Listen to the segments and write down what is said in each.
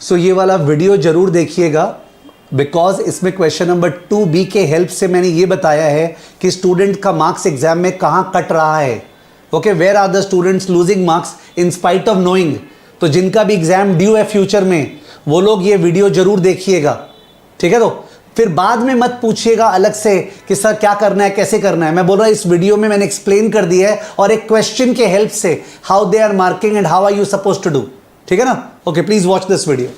सो ये वाला वीडियो जरूर देखिएगा, बिकॉज इसमें क्वेश्चन नंबर 2B के हेल्प से मैंने ये बताया है कि स्टूडेंट का मार्क्स एग्जाम में कहाँ कट रहा है। Okay, where are the students losing marks in spite of knowing. तो जिनका भी एग्जाम ड्यू है फ्यूचर में, वो लोग ये वीडियो जरूर देखिएगा, ठीक है। तो फिर बाद में मत पूछिएगा अलग से कि सर क्या करना है, कैसे करना है। मैं बोल रहा हूँ इस वीडियो में मैंने एक्सप्लेन कर दिया है, और एक क्वेश्चन के हेल्प से how they are marking and how are you suppose to do, ठीक है ना। Okay, please watch this video.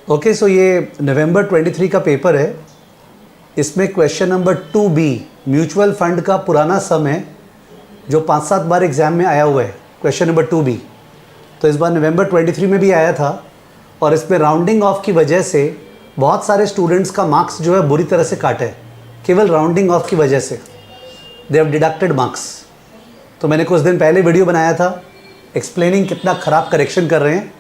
Okay, so ये नवंबर 23 का पेपर है। इसमें question number 2B mutual fund का पुराना सम है जो 5-7 बार एग्जाम में आया हुआ है, क्वेश्चन नंबर 2B। तो इस बार नवंबर 23 में भी आया था, और इसमें राउंडिंग ऑफ की वजह से बहुत सारे स्टूडेंट्स का मार्क्स जो है बुरी तरह से काटा है, केवल राउंडिंग ऑफ की वजह से दे हैव डिडक्टेड मार्क्स। तो मैंने कुछ दिन पहले वीडियो बनाया था एक्सप्लेनिंग कितना ख़राब करेक्शन कर रहे हैं।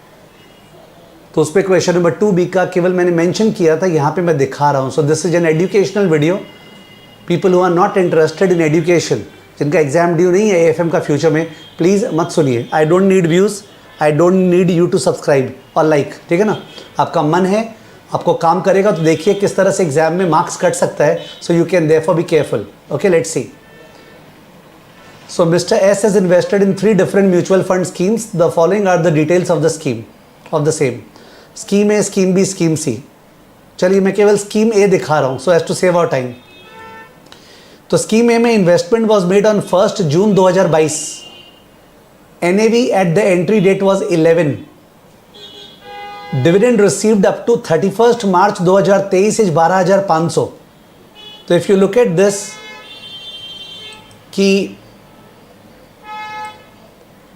तो उस पर क्वेश्चन नंबर 2B का केवल मैंने मेंशन किया था, यहाँ पे मैं दिखा रहा हूँ। So this is an educational video. People who are not interested in education, जिनका एग्जाम ड्यू नहीं है AFM का फ्यूचर में, प्लीज़ मत सुनिए। I don't need views, I don't need you to subscribe और लाइक, ठीक है ना। आपका मन है, आपको काम करेगा तो देखिए किस तरह से एग्जाम में मार्क्स कट सकता है। So you can therefore be careful. Okay, let's see. So Mr. S has invested in 3 different mutual fund schemes. The following are the details of the scheme, of the same. Scheme A, Scheme B, Scheme C. चलिए मैं केवल Scheme A दिखा रहा हूँ so as to save our time. तो Scheme A में investment was made on 1st June 2022. NAV at the entry date was 11. Dividend received up to 31st March 2023 is 12,500. तो if you look at this कि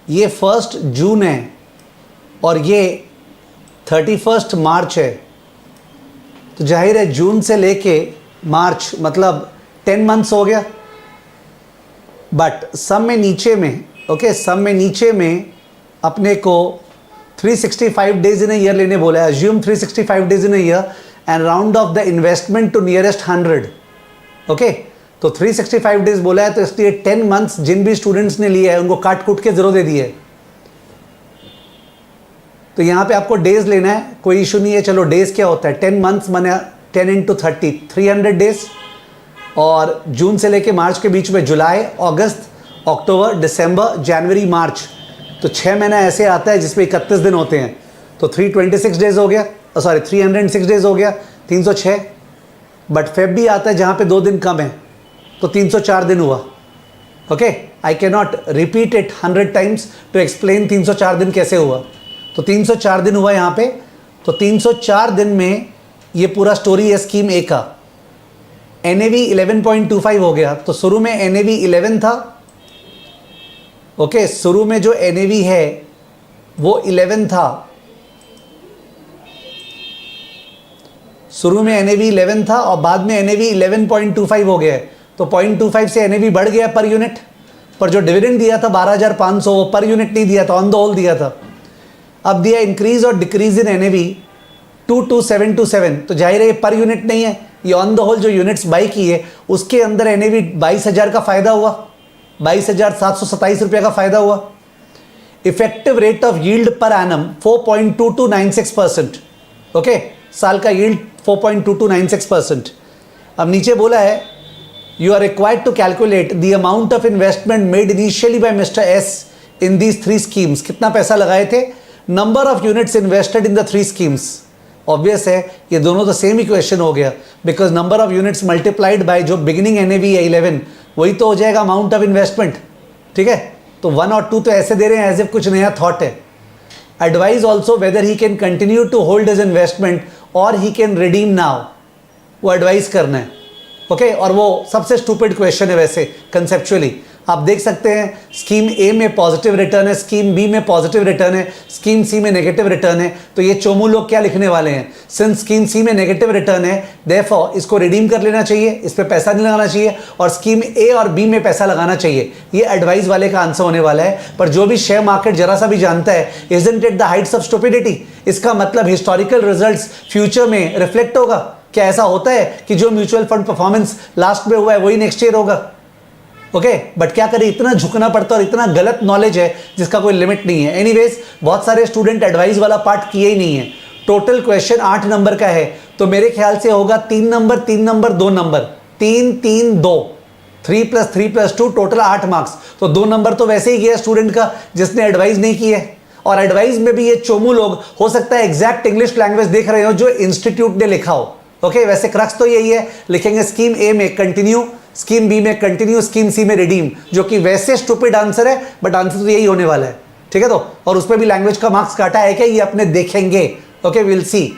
ये 1 जून है और ये 31 मार्च है, तो जाहिर है जून से लेके मार्च मतलब 10 मंथ्स हो गया। बट सम में नीचे में, ओके, सम में नीचे में अपने को 365 डेज इन अ ईयर लेने बोला है। Assume 365 days in a year and round off the investment to nearest 100। Okay, तो 365 डेज बोला है, तो इसलिए 10 मंथ्स जिन भी स्टूडेंट्स ने लिए है उनको काट कूट के जरूर दे दिए। तो यहाँ पे आपको डेज लेना है, कोई इशू नहीं है। चलो डेज क्या होता है, 10 मंथ्स माने 10 इंटू 30, 300 डेज। और जून से लेके मार्च के बीच में जुलाई, अगस्त, अक्टूबर, दिसंबर, जनवरी, मार्च, तो 6 महीना ऐसे आता है जिसमें 31 दिन होते हैं। तो 326 डेज हो गया, सॉरी 306 डेज हो गया, 306। बट फेब भी आता है जहाँ पे 2 दिन कम है, तो 304 दिन हुआ। Okay, I can not repeat it 100 times to explain 304 दिन कैसे हुआ। तो 304 दिन हुआ यहाँ पे। तो 304 दिन में ये पूरा स्टोरी है स्कीम ए का। NAV 11.25 हो गया। तो शुरू में NAV 11 था। ओके, शुरू में जो NAV है वो 11 था। शुरू में NAV 11 था और बाद में NAV 11.25 हो गया है। तो 0.25 से NAV बढ़ गया पर यूनिट, पर जो डिविडेंड दिया था 12,500 वो पर यूनिट नहीं दिया था, ऑन द होल दिया था। अब दिया इंक्रीज और डिक्रीज इन NAV 22727, तो जाहिर है ये पर यूनिट नहीं है, ये ऑन द होल जो यूनिट्स बाई की है उसके अंदर NAV 22,000 का फायदा हुआ, 22,727 रुपये का फायदा हुआ। Effective rate of yield per annum 4.2296%। Okay, साल का यील्ड 4.2296%। अब नीचे बोला है you are required to calculate the amount of investment made initially by Mr. S in these 3 schemes. कितना पैसा लगाए थे, number of units invested in the 3 schemes. Obvious है ये दोनों तो सेम इक्वेशन हो गया, because number of units multiplied by जो beginning NAV है 11 वही तो हो जाएगा amount of investment, ठीक है। तो 1 और 2 तो ऐसे दे रहे हैं एज इफ कुछ नया थॉट है। Advise also whether he can continue to hold his investment or he can redeem now, वो एडवाइस करना है। ओके, और वो सबसे स्टूपिड क्वेश्चन है वैसे कंसेप्चुअली। आप देख सकते हैं स्कीम ए में पॉजिटिव रिटर्न है, स्कीम बी में पॉजिटिव रिटर्न है, स्कीम सी में नेगेटिव रिटर्न है। तो ये चोमू लोग क्या लिखने वाले हैं, सिंस स्कीम सी में नेगेटिव रिटर्न है देयरफॉर इसको रिडीम कर लेना चाहिए, इस पर पैसा नहीं लगाना चाहिए, और स्कीम ए और बी में पैसा लगाना चाहिए। ये एडवाइस वाले का आंसर होने वाला है। पर जो भी शेयर मार्केट जरा सा भी जानता है, isn't it the Heights of stupidity, इसका मतलब हिस्टोरिकल रिजल्ट्स फ्यूचर में रिफ्लेक्ट होगा। क्या ऐसा होता है कि जो म्यूचुअल फंड परफॉर्मेंस लास्ट में हुआ है वही नेक्स्ट ईयर होगा? ओके बट क्या करें, इतना झुकना पड़ता है और इतना गलत नॉलेज है जिसका कोई लिमिट नहीं है। एनीवेज बहुत सारे स्टूडेंट एडवाइस वाला पार्ट किए ही नहीं है। टोटल क्वेश्चन 8 नंबर का है, तो मेरे ख्याल से होगा 3 number 3 number 2 number, 3 3 2, 3 + 3 + 2 total 8 marks. तो 2 नंबर तो वैसे ही गया स्टूडेंट का जिसने एडवाइस नहीं की है। और एडवाइस में भी ये चोमू लोग हो सकता है एग्जैक्ट इंग्लिश लैंग्वेज देख रहे हो जो इंस्टीट्यूट ने लिखा हो। ओके वैसे क्रक्स तो यही है, लिखेंगे स्कीम ए में कंटिन्यू, स्कीम बी में कंटिन्यू, स्कीम सी में रिडीम, जो कि वैसे स्टूपिड आंसर है बट आंसर तो यही होने वाला है। ठीक है, तो और उस पर भी लैंग्वेज का मार्क्स काटा है क्या, ये अपने देखेंगे। Okay will see.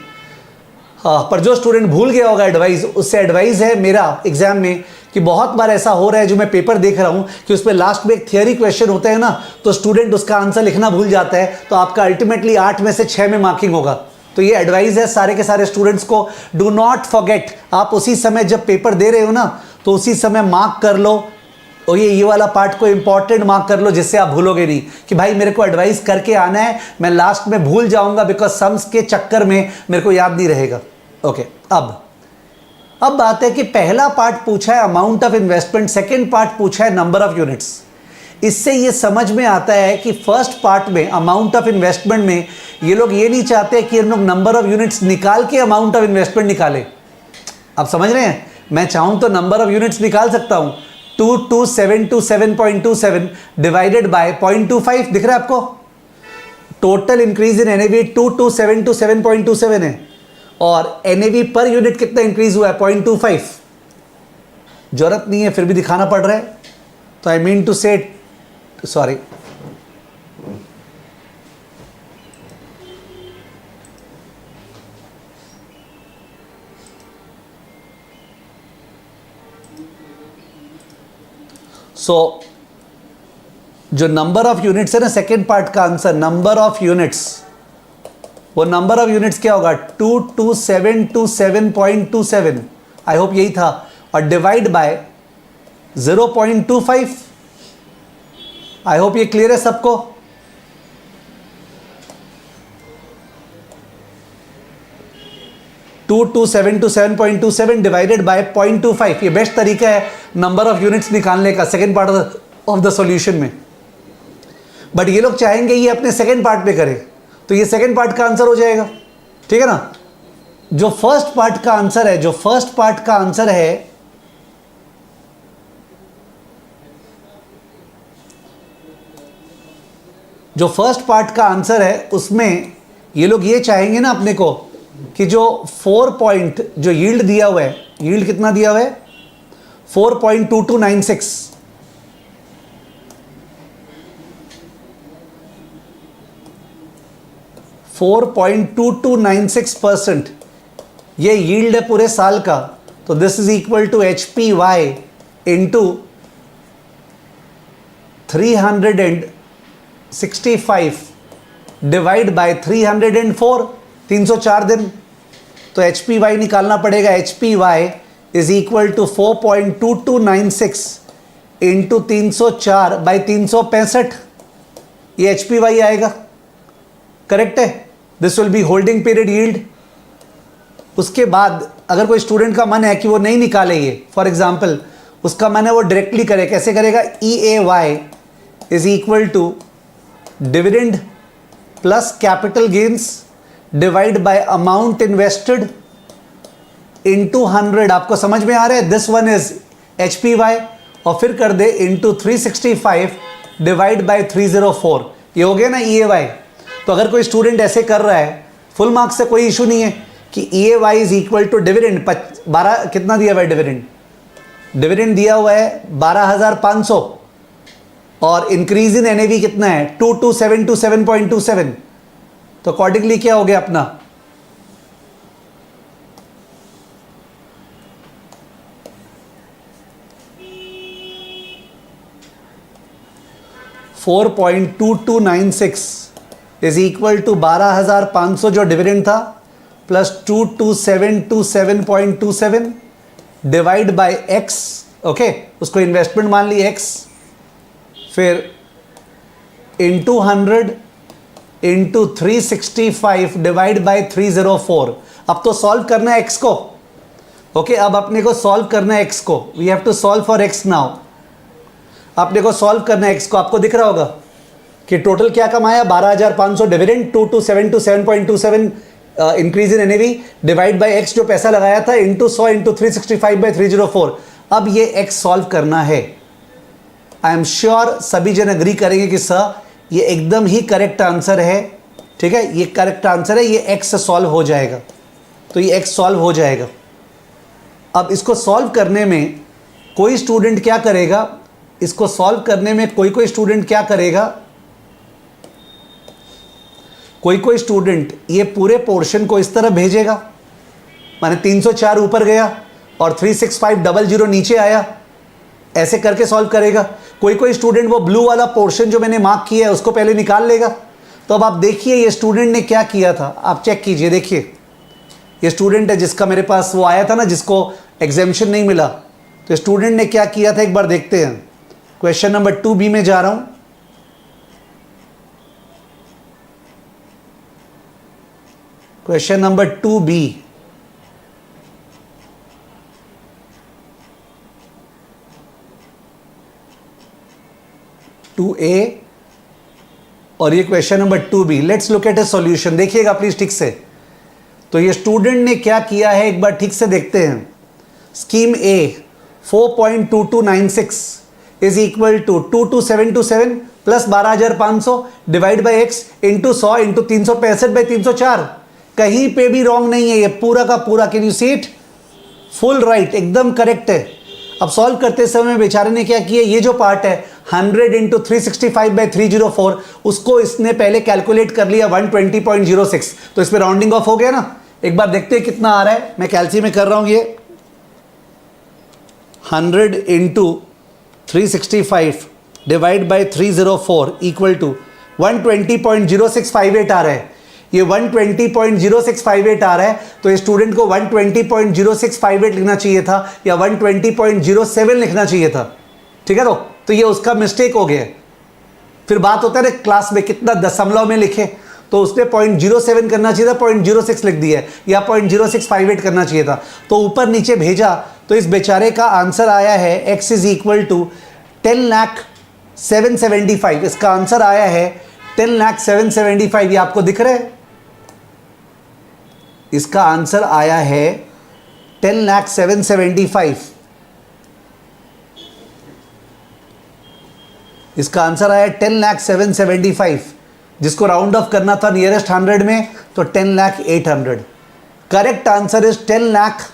हाँ, पर जो स्टूडेंट भूल गया होगा एडवाइस, उससे एडवाइस है मेरा एग्जाम में कि बहुत बार ऐसा हो रहा है, जो मैं पेपर देख रहा हूं कि उसमें लास्ट में एक थियरी क्वेश्चन होता है ना, तो स्टूडेंट उसका आंसर लिखना भूल जाता है, तो आपका अल्टीमेटली 8 में से 6 में मार्किंग होगा। तो ये एडवाइस है सारे के सारे स्टूडेंट्स को, डू नॉट फॉरगेट। आप उसी समय जब पेपर दे रहे हो ना, तो उसी समय मार्क कर लो, और ये वाला पार्ट को इंपॉर्टेंट मार्क कर लो, जिससे आप भूलोगे नहीं कि भाई मेरे को एडवाइस करके आना है, मैं लास्ट में भूल जाऊंगा बिकॉज सम्स के चक्कर में मेरे को याद नहीं रहेगा। ओके अब बात है कि पहला पार्ट पूछा है amount of investment, second part पूछा है नंबर ऑफ यूनिट्स। इससे ये समझ में आता है कि फर्स्ट पार्ट में अमाउंट ऑफ इन्वेस्टमेंट में ये लोग ये नहीं चाहते कि हम लोग नंबर ऑफ यूनिट्स निकाल के अमाउंट ऑफ इन्वेस्टमेंट निकाले। आप समझ रहे हैं, मैं चाहूं तो नंबर ऑफ यूनिट्स निकाल सकता हूं, 222727.27 डिवाइडेड बाय 0.25, दिख रहा है आपको। टोटल इंक्रीज इन एनएवी 222727.27 है, और एनएवी पर यूनिट कितना इंक्रीज हुआ है, 0.25। जरूरत नहीं है फिर भी दिखाना पड़ रहा है, तो आई मीन टू से सॉरी, जो नंबर ऑफ यूनिट्स है ना, सेकेंड पार्ट का आंसर नंबर ऑफ यूनिट्स, वो नंबर ऑफ यूनिट्स क्या होगा, 222727.27, आई होप यही था, और डिवाइड बाय 0.25। आई होप ये क्लियर है सबको। टू 2727.27 डिवाइडेड बाय 0.25, ये बेस्ट तरीका है नंबर ऑफ यूनिट्स निकालने का second part of the solution में। बट ये लोग चाहेंगे ये अपने सेकेंड पार्ट में करें, तो ये सेकेंड पार्ट का आंसर हो जाएगा। ठीक है ना, जो फर्स्ट पार्ट का आंसर है, जो फर्स्ट पार्ट का आंसर है उसमें ये लोग ये चाहेंगे ना अपने को कि जो 4 पॉइंट जो यील्ड दिया हुआ है, यील्ड कितना दिया हुआ है, 4.2296, 4.2296% ये यील्ड है पूरे साल का। तो this is equal to HPY into 365 divide by 304, 304 दिन। तो HPY निकालना पड़ेगा, HPY is equal to 4.2296 into 304 by 365, ये HPY आएगा। करेक्ट है, this will be holding period yield. उसके बाद अगर कोई स्टूडेंट का मन है कि वो नहीं निकाले ये, फॉर एग्जाम्पल उसका मन है वो डायरेक्टली करे, कैसे करेगा, EAY is equal to dividend plus capital gains divide by amount invested into 100। आपको समझ में आ रहा है, दिस वन इज HPY, और फिर कर दे इंटू 365 डिवाइड बाय 304, ये हो गया ना EAY। तो अगर कोई स्टूडेंट ऐसे कर रहा है, फुल मार्क्स से कोई इशू नहीं है कि EAY is equal to dividend 12, कितना दिया हुआ है डिविडेंड, डिविडेंड दिया हुआ है 12,500, और इंक्रीज इन NAV कितना है 222727.27। तो अकॉर्डिंगली क्या हो गया अपना 4.2296 इज इक्वल टू 12,500 जो डिविडेंड था plus 222727.27 divide by x. Okay, उसको इन्वेस्टमेंट मान ली x, फिर इंटू 100 इंटू 365 डिवाइड बाय 304। अब तो सॉल्व करना है x को। ओके, अब अपने को सॉल्व करना है x को, we have to solve for x now. आपने को सॉल्व करना है एक्स को, आपको दिख रहा होगा कि टोटल क्या कमाया 12,500 dividend 227 increase in NAV divide by x जो पैसा लगाया था इंटू 100 इंटू 365/304। अब ये एक्स सॉल्व करना है। आई एम श्योर सभी जन अग्री करेंगे कि सर ये एकदम ही करेक्ट आंसर है। ठीक है, ये करेक्ट आंसर है, ये एक्स से सॉल्व हो जाएगा। तो ये एक्स सॉल्व हो जाएगा। अब इसको सॉल्व करने में कोई स्टूडेंट क्या करेगा, इसको सॉल्व करने में कोई स्टूडेंट क्या करेगा, कोई स्टूडेंट ये पूरे पोर्शन को इस तरह भेजेगा, माने 304 ऊपर गया और 36500 नीचे आया, ऐसे करके सॉल्व करेगा। कोई स्टूडेंट वो ब्लू वाला पोर्शन जो मैंने मार्क किया है उसको पहले निकाल लेगा। तो अब आप देखिए ये स्टूडेंट ने क्या किया था, आप चेक कीजिए। देखिए ये स्टूडेंट है जिसका मेरे पास वो आया था ना, जिसको एग्जेम्पशन नहीं मिला। तो स्टूडेंट ने क्या किया था एक बार देखते हैं। क्वेश्चन नंबर 2B में जा रहा हूं। क्वेश्चन नंबर 2B, और ये question number 2B। Let's look at A solution. देखिएगा प्लीज ठीक से। तो ये स्टूडेंट ने क्या किया है एक बार ठीक से देखते हैं। Scheme A 4.2296 is equal to 22727 plus 12,500 divide by x into 100 into 365/304। कहीं पे भी रॉन्ग नहीं है, ये पूरा का पूरा। Can you see it? Full right, एकदम करेक्ट है। अब सॉल्व करते समय बेचारे ने क्या किया, ये जो पार्ट है 100 इंटू 365/304 उसको इसने पहले कैलकुलेट कर लिया 120.06। तो इसमें राउंडिंग ऑफ हो गया ना। एक बार देखते हैं कितना आ रहा है। मैं कैलसी में कर रहा हूं। ये 100 into 365 divide by 304 equal to 120.0658 आ रहा है। ये 120.0658 आ रहा है। तो ये स्टूडेंट को 120.0658 लिखना चाहिए था या 120.07 लिखना चाहिए था। ठीक है, तो ये उसका मिस्टेक हो गया। फिर बात होता है ना क्लास में कितना दशमलव में लिखे, तो उसने 0.07 करना चाहिए था, 0.06 लिख दिया है, या 0.0658 करना चाहिए था। तो ऊपर नीचे भेजा तो इस बेचारे का आंसर आया है x इज इक्वल टू 10,0775। इसका आंसर आया है 10,0775। ये आपको दिख रहा है? इसका आंसर आया है 10,0775। इसका आंसर आया 10,0775, जिसको राउंड ऑफ करना था नियरेस्ट 100 में, तो 10,08,00,000। Correct answer is 10 lakh.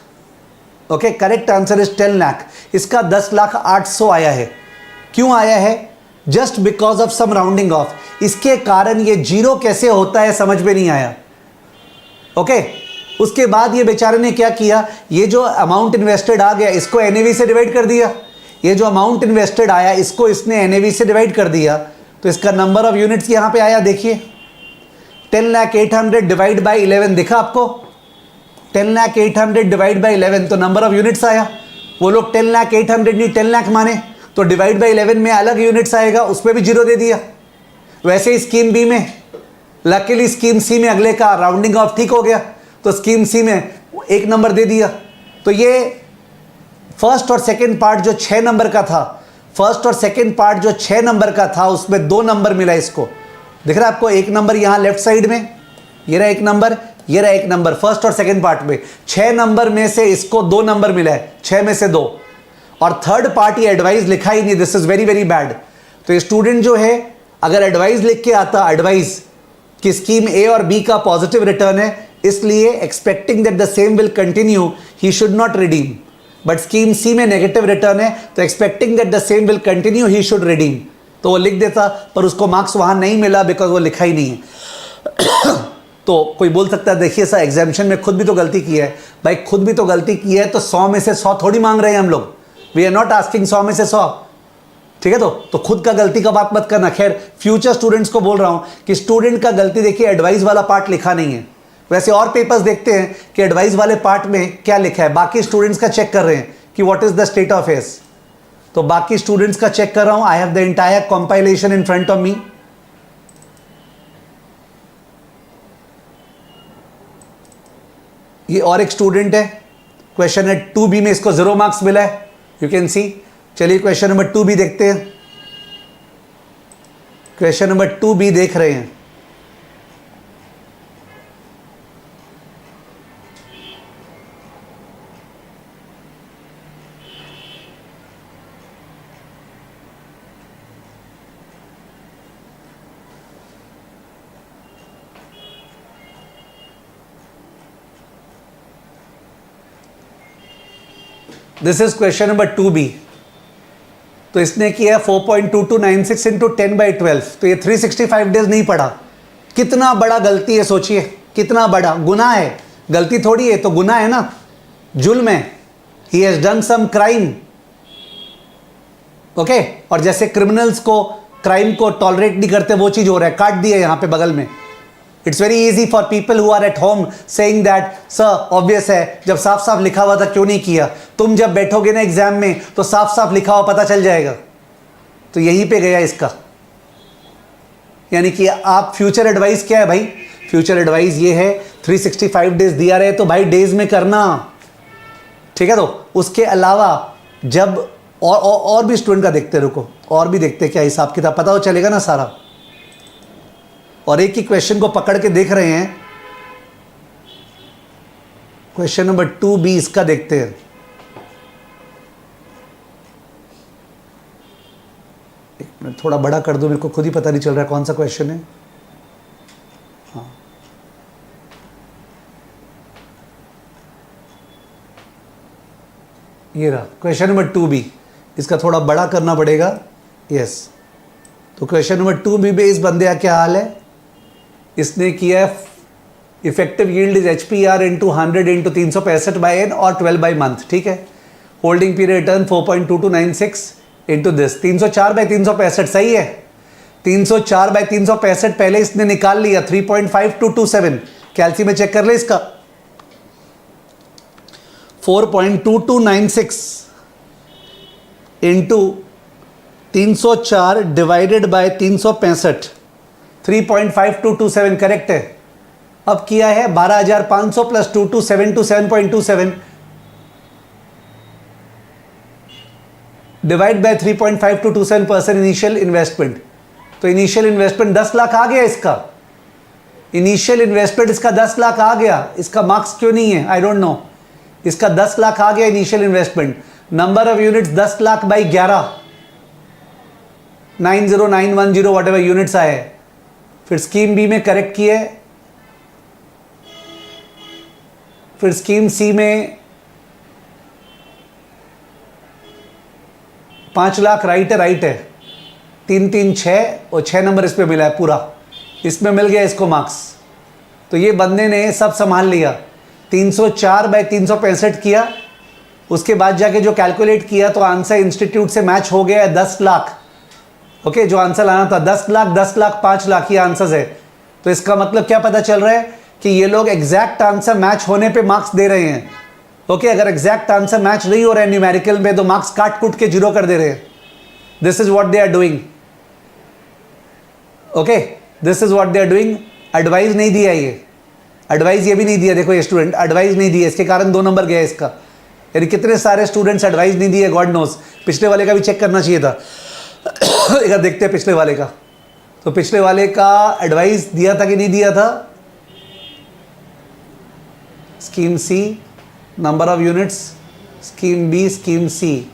Okay, correct answer is 10 lakh. इसका 10,08,00,000 आया है। क्यों आया है? Just because of some rounding off. इसके कारण ये जीरो कैसे होता है समझ में नहीं आया। ओके, उसके बाद ये बेचारे ने क्या किया, ये जो अमाउंट इन्वेस्टेड आ गया इसको एनएवी से डिवाइड कर दिया। ये जो अमाउंट इन्वेस्टेड आया इसको इसने एनएवी से डिवाइड कर दिया। तो इसका नंबर ऑफ यूनिट्स यहां पे आया, देखिए 10,08,00,000 डिवाइड बाई 11 दिखा आपको? 10,08,00,000 डिवाइड बाई 11 तो नंबर ऑफ यूनिट्स आया। वो लोग 10,08,00,000 नहीं 10 लाख माने, तो डिवाइड बाई 11 में अलग यूनिट्स आएगा, उसमें भी जीरो दे दिया। वैसे ही स्कीम बी में, लकीली स्कीम सी में अगले का राउंडिंग ऑफ ठीक हो गया, तो स्कीम सी में एक नंबर दे दिया। तो ये फर्स्ट और सेकंड पार्ट जो 6 नंबर का था, फर्स्ट और सेकंड पार्ट जो 6 नंबर का था उसमें 2 नंबर मिला इसको। दिख रहा है आपको? एक नंबर यहां लेफ्ट साइड में, ये रहा एक नंबर, ये रहा एक नंबर। फर्स्ट और सेकंड पार्ट में 6 नंबर में से इसको 2 नंबर मिला है, 6 में से 2। और थर्ड पार्ट ये एडवाइस लिखा ही नहीं। This is very very bad. तो स्टूडेंट जो है अगर एडवाइस लिख के आता, एडवाइस कि स्कीम ए और बी का पॉजिटिव रिटर्न है, इसलिए expecting that the same will continue he should not redeem. But scheme C में नेगेटिव रिटर्न है, तो expecting that the same will continue he should redeem. तो वो लिख देता, पर उसको मार्क्स वहां नहीं मिला बिकॉज वो लिखा ही नहीं है। तो कोई बोल सकता है देखिए सर एग्जामिशन में खुद भी तो गलती की है। भाई खुद भी तो गलती की है तो 100 में से 100 थोड़ी मांग रहे हैं हम लोग। वी आर नॉट आस्किंग 100 में से 100। ठीक है, तो खुद का गलती का बात मत करना। खैर फ्यूचर स्टूडेंट्स को बोल रहा हूं कि स्टूडेंट का गलती देखिए एडवाइस वाला पार्ट लिखा नहीं है। वैसे और पेपर्स देखते हैं कि एडवाइस वाले पार्ट में क्या लिखा है, बाकी स्टूडेंट्स का चेक कर रहे हैं कि what is the state of S. तो बाकी स्टूडेंट्स का चेक कर रहा हूं। I have the entire compilation in front of me. ये और एक स्टूडेंट है, क्वेश्चन है 2B में, इसको 0 मार्क्स मिला है, यू कैन सी। चलिए क्वेश्चन नंबर 2B देखते हैं। क्वेश्चन नंबर 2B देख रहे हैं। This is question number 2B। तो इसने किया 4.2296 इंटू 10/12, तो ये 365 डेज नहीं पढ़ा। कितना बड़ा गलती है, सोचिए कितना बड़ा गुनाह है। गलती थोड़ी है, तो गुनाह है ना, जुल्म है। He has done some crime. Okay, और जैसे क्रिमिनल्स को क्राइम को टॉलरेट नहीं करते, वो चीज हो रहा है। काट दिया यहां पे बगल में। It's very easy for people who are at home saying that sir obvious है, जब साफ साफ लिखा हुआ था क्यों नहीं किया। तुम जब बैठोगे ना एग्जाम में तो साफ साफ लिखा हुआ पता चल जाएगा। तो यहीं पे गया इसका। यानी कि आप फ्यूचर एडवाइस क्या है भाई? फ्यूचर एडवाइस ये है 365 डेज दिया रहे तो भाई डेज में करना, ठीक है। तो उसके अलावा जब और भी स्टूडेंट का देखते, रुको और भी देखते क्या हिसाब किताब, पता हो चलेगा ना सारा। और एक ही क्वेश्चन को पकड़ के देख रहे हैं। क्वेश्चन नंबर 2B इसका देखते हैं। एक मिनट थोड़ा बड़ा कर दो, मेरे को खुद ही पता नहीं चल रहा कौन सा क्वेश्चन है। हाँ, ये रहा क्वेश्चन नंबर 2B। इसका थोड़ा बड़ा करना पड़ेगा। यस, तो क्वेश्चन नंबर 2B में इस बंदे का क्या हाल है? इसने किया effective yield is HPR into 100 into 365/n और 12 बाई मंथ, ठीक है। Holding period return 4.2296 into this 304/365, सही है। 304/365 पहले इसने निकाल लिया 3.5227। कैलसी में चेक कर ले इसका। 4.2296 इंटू 304 डिवाइडेड बाय 365, 3.5227 करेक्ट है। अब किया है 12,500 plus 22,727.27 divide by 3.5227% initial investment. तो इनिशियल इन्वेस्टमेंट 10 लाख आ गया इसका। इनिशियल इन्वेस्टमेंट इसका 10 लाख आ गया। इसका मार्क्स क्यों नहीं है, आई डोंट नो। इसका 10 लाख आ गया initial investment. Number of units 10 lakh by 11, 90910 what ever units आए। फिर स्कीम बी में करेक्ट किए। फिर स्कीम सी में 5 लाख राइट है, राइट है। 3 3 6 और 6 नंबर इस पे मिला है पूरा, इसमें मिल गया इसको मार्क्स। तो ये बंदे ने सब संभाल लिया। 304/365 किया। उसके बाद जाके जो कैलकुलेट किया तो आंसर इंस्टीट्यूट से मैच हो गया है 10 लाख। ओके, जो आंसर लाना था 10 लाख, 10 लाख, 5 लाख, ये आंसर है। तो इसका मतलब क्या पता चल रहा है कि ये लोग एग्जैक्ट आंसर मैच होने पे मार्क्स दे रहे हैं। ओके, अगर एग्जैक्ट आंसर मैच नहीं हो रहा है न्यूमेरिकल में तो मार्क्स काट कूट के जीरो कर दे रहे हैं। This is what they are doing. Okay, this is what they are doing. Advice नहीं दिया ये, एडवाइस ये भी नहीं दिया। देखो ये स्टूडेंट एडवाइस नहीं दिया, इसके कारण 2 नंबर गया इसका। यानी कितने सारे स्टूडेंट्स एडवाइस नहीं दिए, गॉड नोस। पिछले वाले का भी चेक करना चाहिए था। एक देखते हैं पिछले वाले का। तो पिछले वाले का एडवाइस दिया था कि नहीं दिया था? Scheme C, number of units, scheme B, scheme C.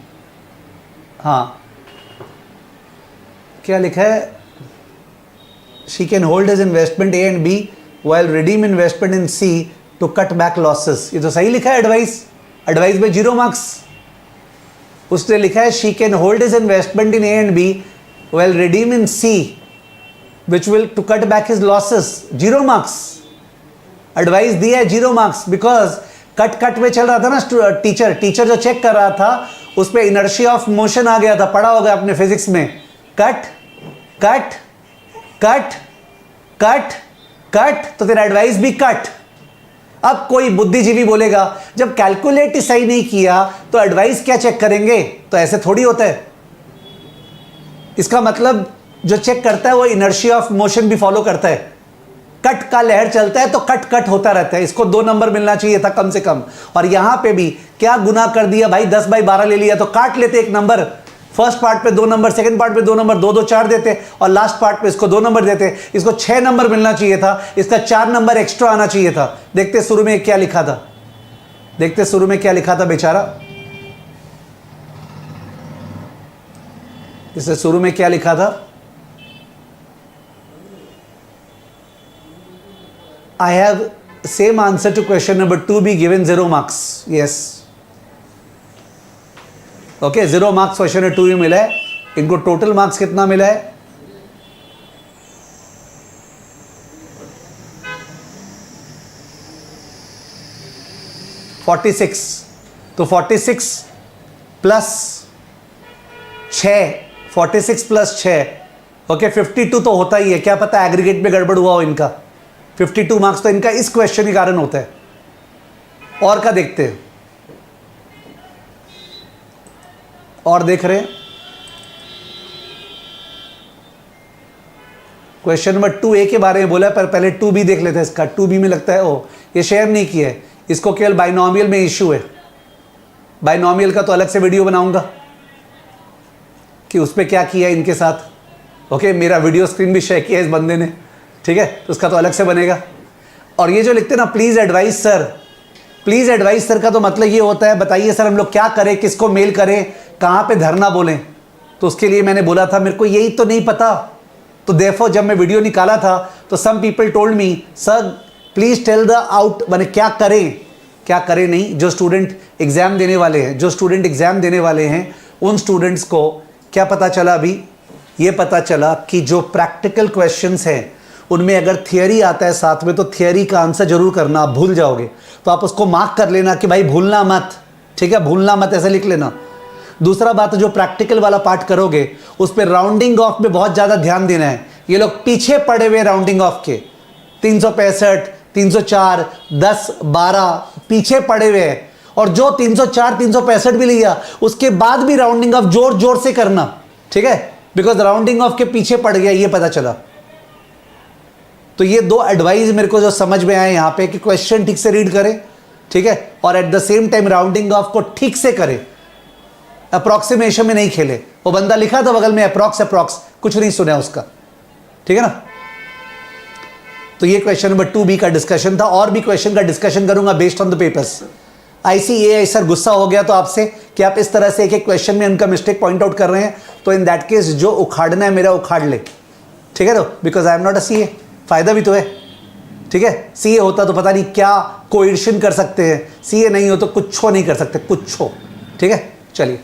हाँ, क्या लिखा है? She can hold his investment A and B while redeem investment in C to cut back losses। ये तो सही लिखा है एडवाइस। एडवाइस में 0 मार्क्स। उसने लिखा है she can hold his investment in A and B while redeem in C which will to cut back his losses। 0 marks. Advice दिया है 0 मार्क्स बिकॉज कट में चल रहा था ना। टीचर जो चेक कर रहा था उस पर इनर्शिया ऑफ मोशन आ गया था, पढ़ा होगा अपने फिजिक्स में। Cut cut cut cut cut, तो तेरा एडवाइस भी कट। अब कोई बुद्धिजीवी बोलेगा जब कैलकुलेट ही सही नहीं किया तो एडवाइस क्या चेक करेंगे? तो ऐसे थोड़ी होता है। इसका मतलब जो चेक करता है वो इनर्शिया ऑफ मोशन भी फॉलो करता है। कट का लहर चलता है तो कट कट होता रहता है। इसको 2 नंबर मिलना चाहिए था कम से कम। और यहां पे भी क्या गुनाह कर दिया भाई, 10/12 ले लिया तो काट लेते 1 नंबर। फर्स्ट पार्ट पे 2 नंबर, सेकंड पार्ट पे 2 नंबर, 2 2 4 देते, और लास्ट पार्ट पे इसको 2 नंबर देते। इसको 6 नंबर मिलना चाहिए था, इसका 4 नंबर एक्स्ट्रा आना चाहिए था। देखते शुरू में क्या लिखा था, देखते शुरू में क्या लिखा था बेचारा, इससे शुरू में क्या लिखा था, I have same answer to question number 2 be given 0 marks. Yes. Okay, 0 marks question number 2 में मिला है। इनको टोटल मार्क्स कितना मिला है? 46। तो 46 प्लस 6, 46 प्लस 6, ओके 52 तो होता ही है। क्या पता एग्रीगेट में गड़बड़ हुआ हो इनका। 52 मार्क्स तो इनका इस क्वेश्चन के कारण होता है। और क्या देखते हैं, और देख रहे हैं क्वेश्चन नंबर 2A के बारे में बोला है, पर पहले 2B देख लेते हैं इसका। 2B में लगता है ओ ये शेयर नहीं किया है, इसको केवल बाइनोमियल में इश्यू है। बाइनोमियल का तो अलग से वीडियो बनाऊंगा कि उस पर क्या किया इनके साथ। ओके, मेरा वीडियो स्क्रीन भी शेयर किया इस बंदे ने, ठीक है, तो उसका तो अलग से बनेगा। और ये जो लिखते हैं ना please advice sir, please advice sir का तो मतलब ये होता है बताइए सर हम लोग क्या करें, किसको मेल करें, कहाँ पे धरना बोलें। तो उसके लिए मैंने बोला था मेरे को यही तो नहीं पता। तो देयरफॉर जब मैं वीडियो निकाला था तो some people told me sir please tell the out, माने क्या करें, क्या करें नहीं। जो स्टूडेंट एग्ज़ाम देने वाले हैं, जो स्टूडेंट एग्ज़ाम देने वाले हैं उन स्टूडेंट्स को क्या पता चला, अभी ये पता चला कि जो प्रैक्टिकल क्वेश्चंस हैं उनमें अगर थियरी आता है साथ में तो थियरी का आंसर जरूर करना। आप भूल जाओगे तो आप उसको मार्क कर लेना कि भाई भूलना मत, ठीक है, भूलना मत, ऐसे लिख लेना। दूसरा बात, जो प्रैक्टिकल वाला पार्ट करोगे उस पर राउंडिंग ऑफ में बहुत ज़्यादा ध्यान देना है। ये लोग पीछे पड़े हुए राउंडिंग ऑफ के, 365, 304, 10, 12 पीछे पड़े हुए हैं। और जो 304, 365 भी लिया उसके बाद भी राउंडिंग ऑफ जोर जोर से करना, ठीक है, बिकॉज राउंडिंग ऑफ के पीछे पड़ गया ये पता चला। तो ये 2 एडवाइस मेरे को जो समझ में आए यहाँ पे कि क्वेश्चन ठीक से रीड करें, ठीक है, और at the same time rounding off को ठीक से करें, अप्रॉक्सीमेशन में नहीं खेले। वो बंदा लिखा था बगल में अप्रॉक्स, कुछ नहीं सुना उसका, ठीक है ना। तो ये क्वेश्चन नंबर 2B का डिस्कशन था। और भी क्वेश्चन का डिस्कशन करूंगा based on the papers. ICAI sir गुस्सा हो गया तो आपसे कि आप इस तरह से एक एक क्वेश्चन में उनका मिस्टेक पॉइंट आउट कर रहे हैं, तो इन दैट केस जो उखाड़ना है मेरा उखाड़ ले, ठीक है ना, because I am not a CA। फायदा भी तो है, ठीक है। CA होता तो पता नहीं क्या कोएडिशन कर सकते हैं, CA नहीं हो तो कुछ नहीं कर सकते, कुछ, ठीक है। चलिए।